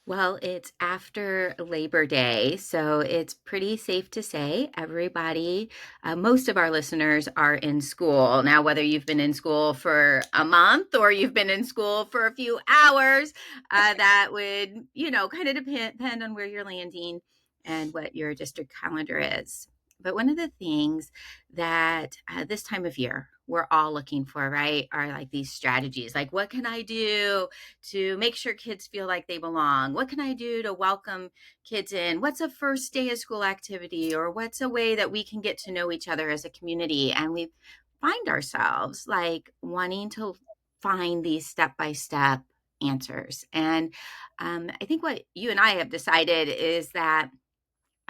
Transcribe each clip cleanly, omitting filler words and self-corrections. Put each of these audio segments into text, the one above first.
Well, it's after Labor Day, so it's pretty safe to say most of our listeners are in school. Now, whether you've been in school for a month or you've been in school for a few hours, that would, kind of depend on where you're landing and what your district calendar is. But one of the things that this time of year we're all looking for, right, are like these strategies. Like, what can I do to make sure kids feel like they belong? What can I do to welcome kids in? What's a first day of school activity? Or what's a way that we can get to know each other as a community? And we find ourselves like wanting to find these step by step answers. And I think what you and I have decided is that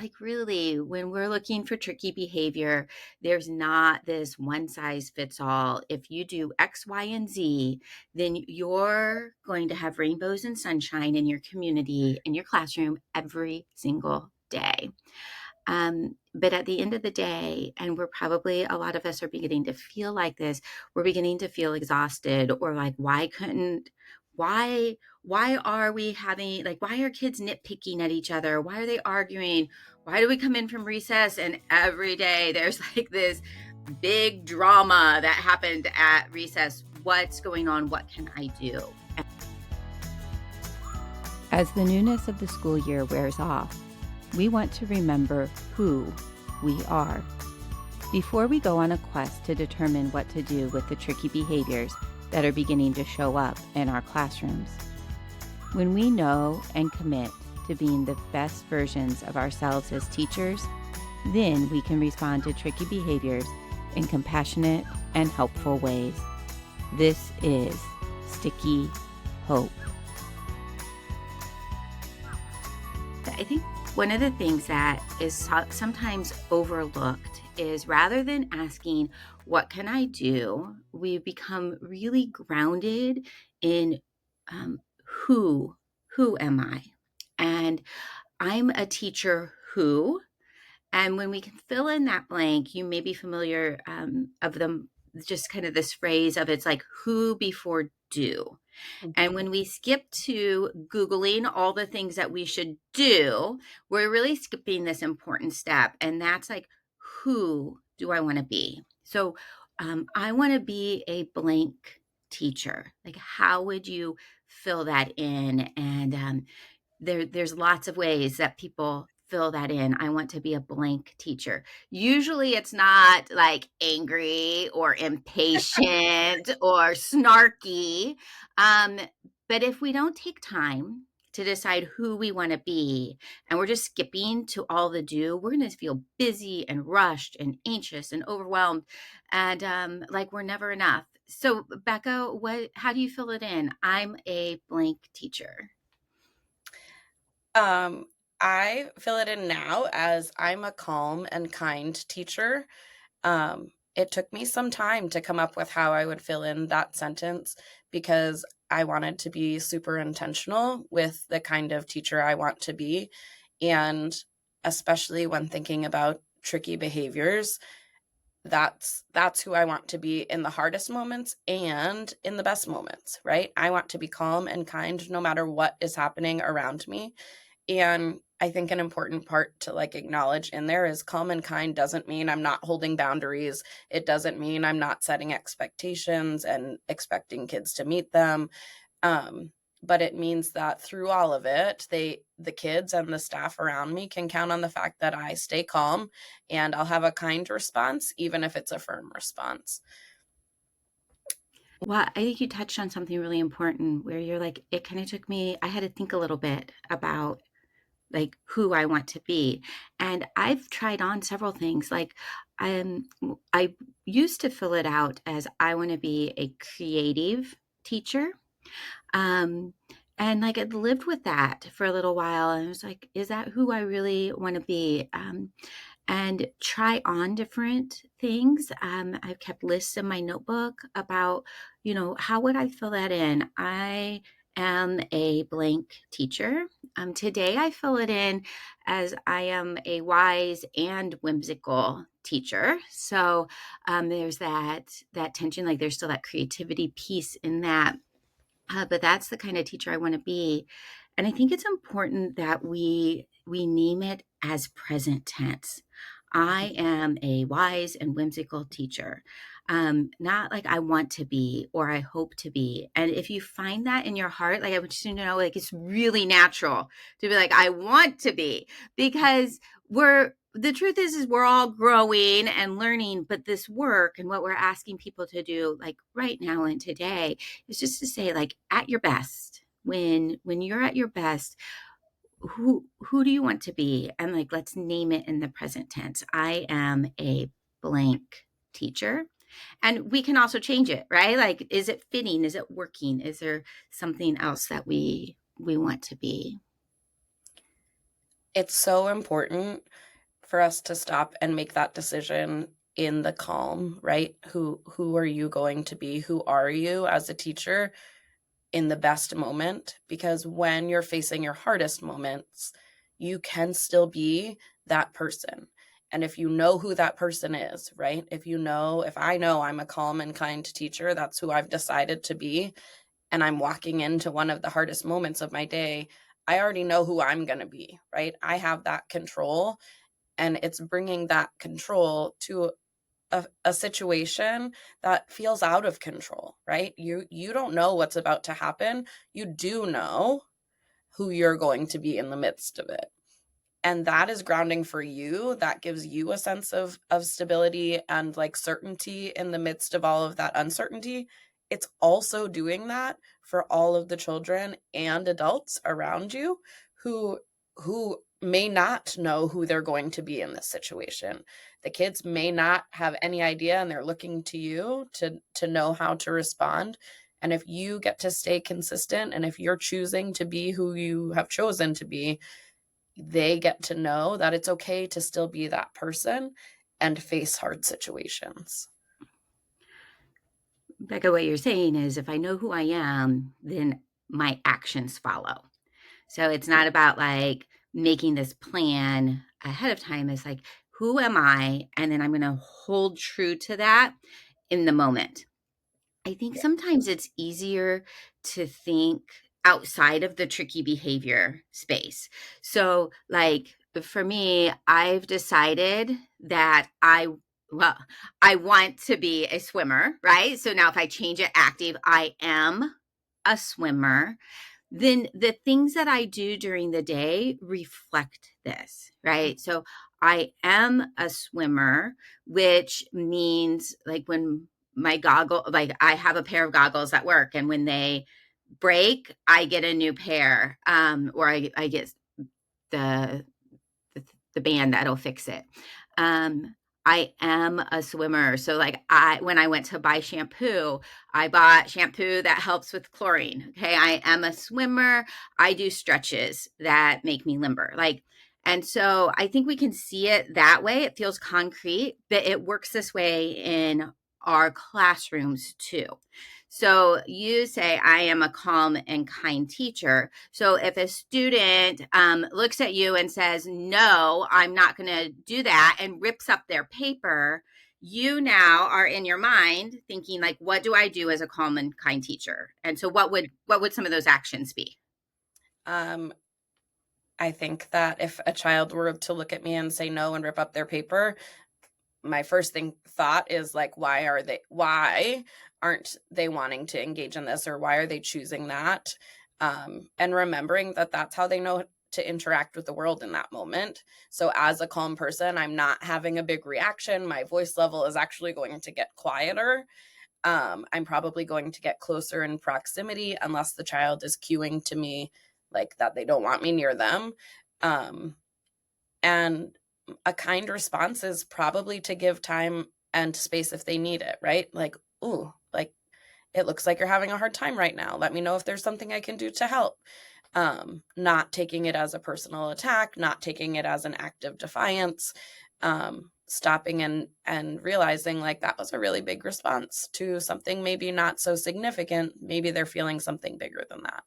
like really when we're looking for tricky behavior, there's not this one size fits all. If you do X, Y, and Z, then you're going to have rainbows and sunshine in your community, in your classroom every single day. But at the end of the day, and we're probably, a lot of us are beginning to feel like this, we're beginning to feel exhausted or like, why, why are we having, like, why are kids nitpicking at each other? Why are they arguing? Why do we come in from recess and every day there's like this big drama that happened at recess? What's going on? What can I do? As the newness of the school year wears off, we want to remember who we are. Before we go on a quest to determine what to do with the tricky behaviors that are beginning to show up in our classrooms, when we know and commit to being the best versions of ourselves as teachers, then we can respond to tricky behaviors in compassionate and helpful ways. This is Sticky Hope. I think one of the things that is sometimes overlooked is rather than asking, what can I do? We become really grounded in who am I? And I'm a teacher who, and when we can fill in that blank, you may be familiar of them, just kind of this phrase of it's like who before do. And when we skip to Googling all the things that we should do, we're really skipping this important step. And that's like, who do I want to be? So I want to be a blank teacher. Like, how would you fill that in? And there's lots of ways that people fill that in. I want to be a blank teacher. Usually it's not like angry or impatient or snarky. Um, but if we don't take time to decide who we want to be and we're just skipping to all the do, we're going to feel busy and rushed and anxious and overwhelmed and like we're never enough. So Becca, how do you fill it in? I'm a blank teacher. Um, I fill it in now as I'm a calm and kind teacher. It took me some time to come up with how I would fill in that sentence because I wanted to be super intentional with the kind of teacher I want to be. And especially when thinking about tricky behaviors, that's who I want to be in the hardest moments and in the best moments, right? I want to be calm and kind no matter what is happening around me. And I think an important part to like acknowledge in there is calm and kind doesn't mean I'm not holding boundaries. It doesn't mean I'm not setting expectations and expecting kids to meet them. Um, but it means that through all of it, the kids and the staff around me can count on the fact that I stay calm and I'll have a kind response, even if it's a firm response. Well, I think you touched on something really important where you're like, it kind of took me, I had to think a little bit about like who I want to be. And I've tried on several things. Like I used to fill it out as I want to be a creative teacher. Um, and like I'd lived with that for a little while and I was like, is that who I really want to be? And try on different things. I've kept lists in my notebook about, how would I fill that in? I am a blank teacher. Today I fill it in as I am a wise and whimsical teacher. So there's that tension, like there's still that creativity piece in that. But that's the kind of teacher I want to be. And I think it's important that we name it as present tense. I am a wise and whimsical teacher. Not like I want to be or I hope to be. And if you find that in your heart, like I want you to know, like it's really natural to be like, I want to be, because the truth is we're all growing and learning, but this work and what we're asking people to do, like right now and today, is just to say, like, at your best, when you're at your best, who do you want to be? And like, let's name it in the present tense. I am a blank teacher. And we can also change it, right? Like, is it fitting? Is it working? Is there something else that we want to be? It's so important for us to stop and make that decision in the calm, right? Who are you going to be? Who are you as a teacher in the best moment? Because when you're facing your hardest moments, you can still be that person. And if you know who that person is, right? If I know I'm a calm and kind teacher, that's who I've decided to be, and I'm walking into one of the hardest moments of my day, I already know who I'm going to be, right? I have that control, and it's bringing that control to a situation that feels out of control, right? You don't know what's about to happen. You do know who you're going to be in the midst of it, and that is grounding for you. That gives you a sense of stability and like certainty in the midst of all of that uncertainty. It's also doing that for all of the children and adults around you who may not know who they're going to be in this situation. The kids may not have any idea, and they're looking to you to know how to respond. And if you get to stay consistent, and if you're choosing to be who you have chosen to be, they get to know that it's okay to still be that person and face hard situations. Becca, what you're saying is if I know who I am, then my actions follow. So it's not about like making this plan ahead of time. It's like, who am I? And then I'm going to hold true to that in the moment. I think Yeah. sometimes it's easier to think outside of the tricky behavior space. So, like for me, I've decided that well, I want to be a swimmer, right? So now if I change it active, I am a swimmer, then the things that I do during the day reflect this, right? So I am a swimmer, which means like when like I have a pair of goggles at work, and when they break, I get a new pair, or I get the the band that'll fix it. Um, I am a swimmer. So like when I went to buy shampoo, I bought shampoo that helps with chlorine. Okay. I am a swimmer. I do stretches that make me limber. Like, and so I think we can see it that way. It feels concrete, but it works this way in our classrooms too. So you say, I am a calm and kind teacher. So if a student looks at you and says, no, I'm not going to do that, and rips up their paper, you now are in your mind thinking like, what do I do as a calm and kind teacher? And so what would some of those actions be? Um, I think that if a child were to look at me and say no and rip up their paper, my first thought is like, why aren't they wanting to engage in this, or why are they choosing that? And remembering that that's how they know to interact with the world in that moment. So as a calm person, I'm not having a big reaction. My voice level is actually going to get quieter. I'm probably going to get closer in proximity unless the child is cueing to me like that they don't want me near them. Um, and a kind response is probably to give time and space if they need it, right? Like, ooh, like it looks like you're having a hard time right now. Let me know if there's something I can do to help. Not taking it as a personal attack, not taking it as an act of defiance, stopping and realizing like that was a really big response to something maybe not so significant. Maybe they're feeling something bigger than that.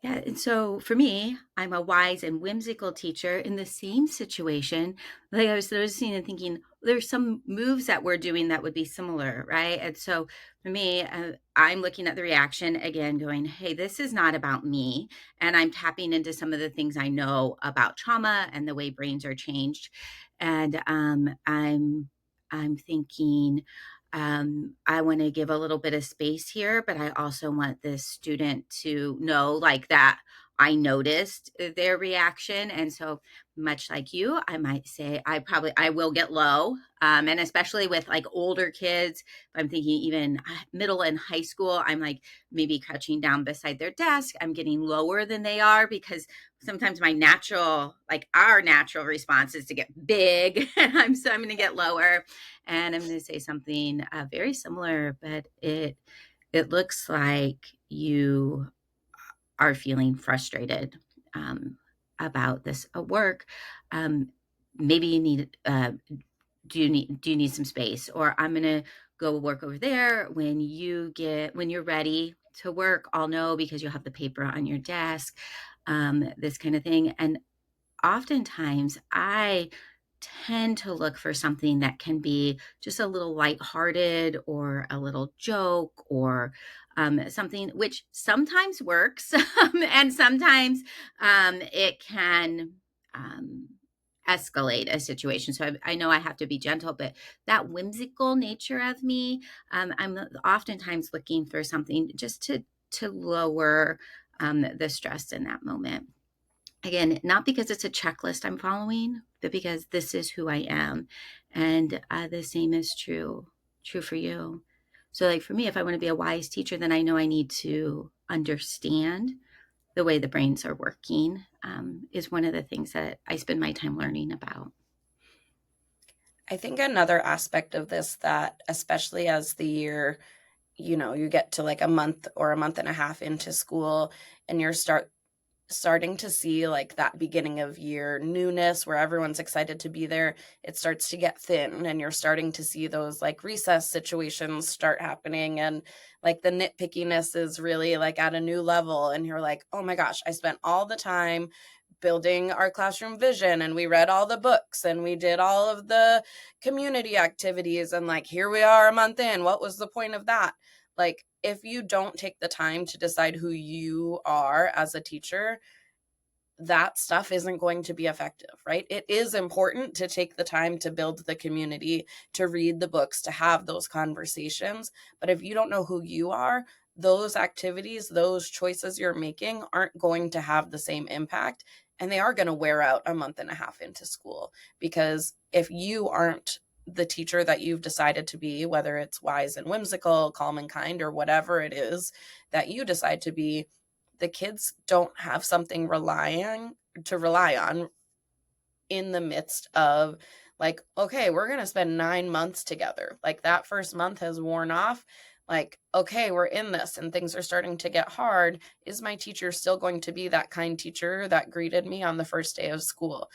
Yeah, and so for me, I'm a wise and whimsical teacher in the same situation. Like I was noticing and thinking, there's some moves that we're doing that would be similar, right? And so for me, I'm looking at the reaction again, going, "Hey, this is not about me," and I'm tapping into some of the things I know about trauma and the way brains are changed, and I'm thinking, I want to give a little bit of space here, but I also want this student to know like that I noticed their reaction. And so much like you, I might say, I will get low. And especially with like older kids, if I'm thinking even middle and high school, I'm like maybe crouching down beside their desk. I'm getting lower than they are because sometimes my natural, like our natural response is to get big. And I'm going to get lower, and I'm going to say something very similar, but it looks like you are feeling frustrated um, about this work. Um, Maybe you need do you need some space, or I'm going to go work over there. When you're ready to work, I'll know because you'll have the paper on your desk, this kind of thing. And oftentimes I tend to look for something that can be just a little lighthearted or a little joke or something which sometimes works and sometimes it can um, escalate a situation. So I know I have to be gentle, but that whimsical nature of me, I'm oftentimes looking for something just to lower the stress in that moment. Again, not because it's a checklist I'm following, but because this is who I am. And the same is true for you. So like for me, if I want to be a wise teacher, then I know I need to understand the way the brains are working, is one of the things that I spend my time learning about. I think another aspect of this that, especially as the year, you get to like a month or a month and a half into school and starting to see like that beginning of year newness where everyone's excited to be there, it starts to get thin and you're starting to see those like recess situations start happening, and like the nitpickiness is really like at a new level, and you're like, oh my gosh, I spent all the time building our classroom vision and we read all the books and we did all of the community activities, and like here we are a month in, what was the point of that? Like if you don't take the time to decide who you are as a teacher, that stuff isn't going to be effective, right? It is important to take the time to build the community, to read the books, to have those conversations. But if you don't know who you are, those activities, those choices you're making aren't going to have the same impact. And they are going to wear out a month and a half into school. Because if you aren't the teacher that you've decided to be, whether it's wise and whimsical, calm and kind, or whatever it is that you decide to be, the kids don't have something to rely on in the midst of like, okay, we're going to spend 9 months together. Like that first month has worn off. Like, okay, we're in this and things are starting to get hard. Is my teacher still going to be that kind teacher that greeted me on the first day of school?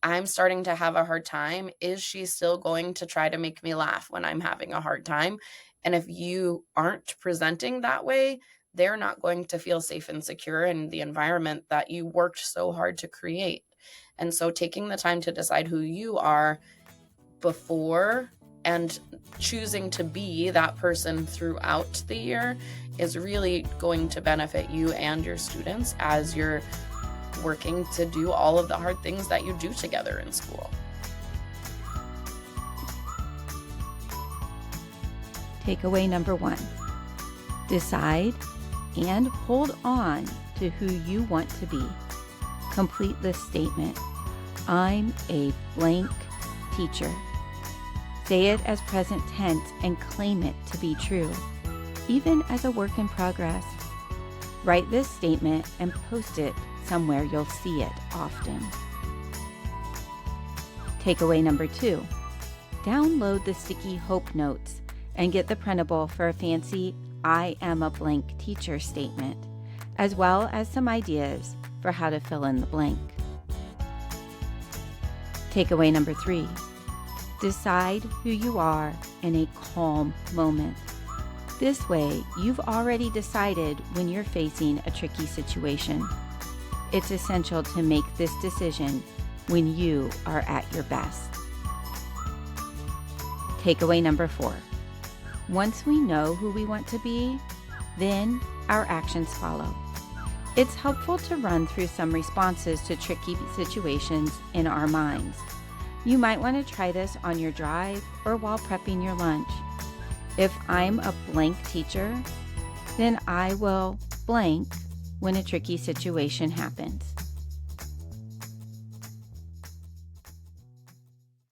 I'm starting to have a hard time. Is she still going to try to make me laugh when I'm having a hard time? And if you aren't presenting that way, they're not going to feel safe and secure in the environment that you worked so hard to create. And so taking the time to decide who you are before and choosing to be that person throughout the year is really going to benefit you and your students as you're working to do all of the hard things that you do together in school. Takeaway number 1. Decide and hold on to who you want to be. Complete this statement. I'm a blank teacher. Say it as present tense and claim it to be true, even as a work in progress. Write this statement and post it somewhere you'll see it often. Takeaway number 2. Download the sticky hope notes and get the printable for a fancy I am a blank teacher statement, as well as some ideas for how to fill in the blank. Takeaway number 3. Decide who you are in a calm moment. This way, you've already decided when you're facing a tricky situation. It's essential to make this decision when you are at your best. Takeaway number 4. Once we know who we want to be, then our actions follow. It's helpful to run through some responses to tricky situations in our minds. You might want to try this on your drive or while prepping your lunch. If I'm a blank teacher, then I will blank when a tricky situation happens.